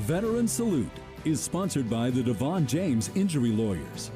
Veteran Salute is sponsored by the Devon James Injury Lawyers.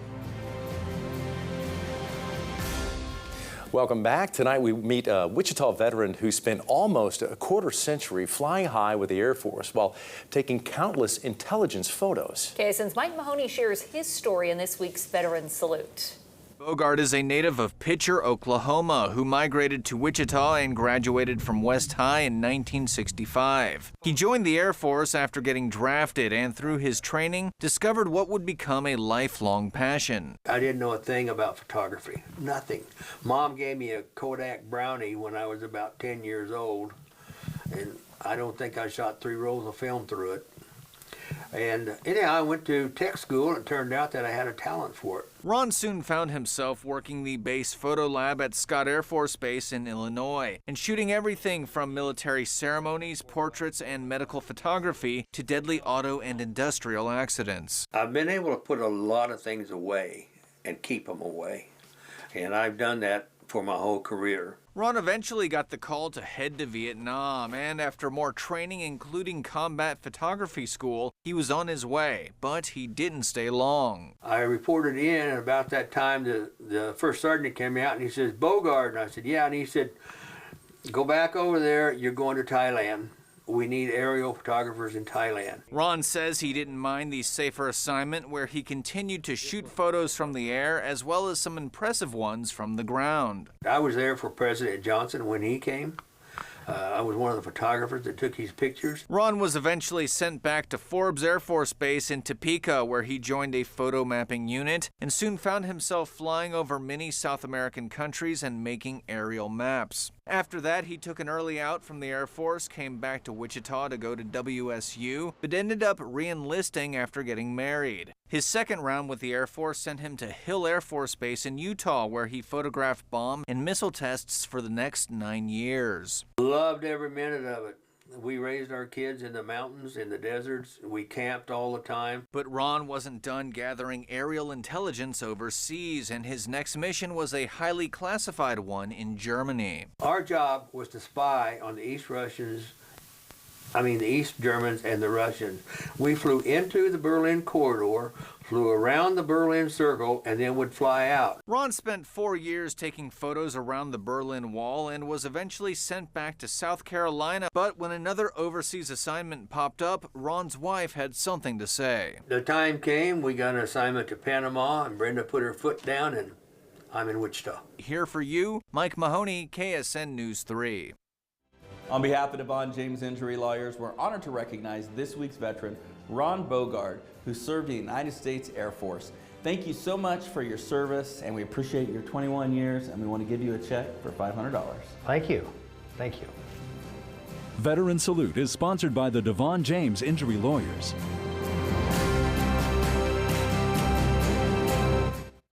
Welcome back. Tonight we meet a Wichita veteran who spent almost a quarter century flying high with the Air Force while taking countless intelligence photos. KSN's Mike Mahoney shares his story in this week's Veteran Salute. Bogart is a native of Pitcher, Oklahoma, who migrated to Wichita and graduated from West High in 1965. He joined the Air Force after getting drafted and through his training discovered what would become a lifelong passion. I didn't know a thing about photography, nothing. Mom gave me a Kodak Brownie when I was about 10 years old, and I don't think I shot 3 rolls of film through it. And anyhow, I went to tech school, and it turned out that I had a talent for it. Ron soon found himself working the base photo lab at Scott Air Force Base in Illinois and shooting everything from military ceremonies, portraits, and medical photography to deadly auto and industrial accidents. I've been able to put a lot of things away and keep them away, and I've done that for my whole career. Ron eventually got the call to head to Vietnam, and after more training, including combat photography school, he was on his way, but he didn't stay long. I reported in, and about that time, the first sergeant came out, and he says, "Bogart," and I said, "Yeah," and he said, "Go back over there, you're going to Thailand. We need aerial photographers in Thailand." Ron says he didn't mind the safer assignment where he continued to shoot photos from the air as well as some impressive ones from the ground. I was there for President Johnson when he came. I was one of the photographers that took his pictures. Ron was eventually sent back to Forbes Air Force Base in Topeka, where he joined a photo mapping unit and soon found himself flying over many South American countries and making aerial maps. After that, he took an early out from the Air Force, came back to Wichita to go to WSU, but ended up re-enlisting after getting married. His second round with the Air Force sent him to Hill Air Force Base in Utah, where he photographed bomb and missile tests for the next 9 years. Loved every minute of it. We raised our kids in the mountains, in the deserts. We camped all the time. But Ron wasn't done gathering aerial intelligence overseas, and his next mission was a highly classified one in Germany. Our job was to spy on the East Germans and the Russians. We flew into the Berlin corridor, flew around the Berlin Circle, and then would fly out. Ron spent 4 years taking photos around the Berlin Wall and was eventually sent back to South Carolina. But when another overseas assignment popped up, Ron's wife had something to say. The time came, we got an assignment to Panama, and Brenda put her foot down, and I'm in Wichita. Here for you, Mike Mahoney, KSN News 3. On behalf of Devon James Injury Lawyers, we're honored to recognize this week's veteran, Ron Bogart, who served in the United States Air Force. Thank you so much for your service, and we appreciate your 21 years, and we want to give you a check for $500. Thank you. Thank you. Veteran Salute is sponsored by the Devon James Injury Lawyers.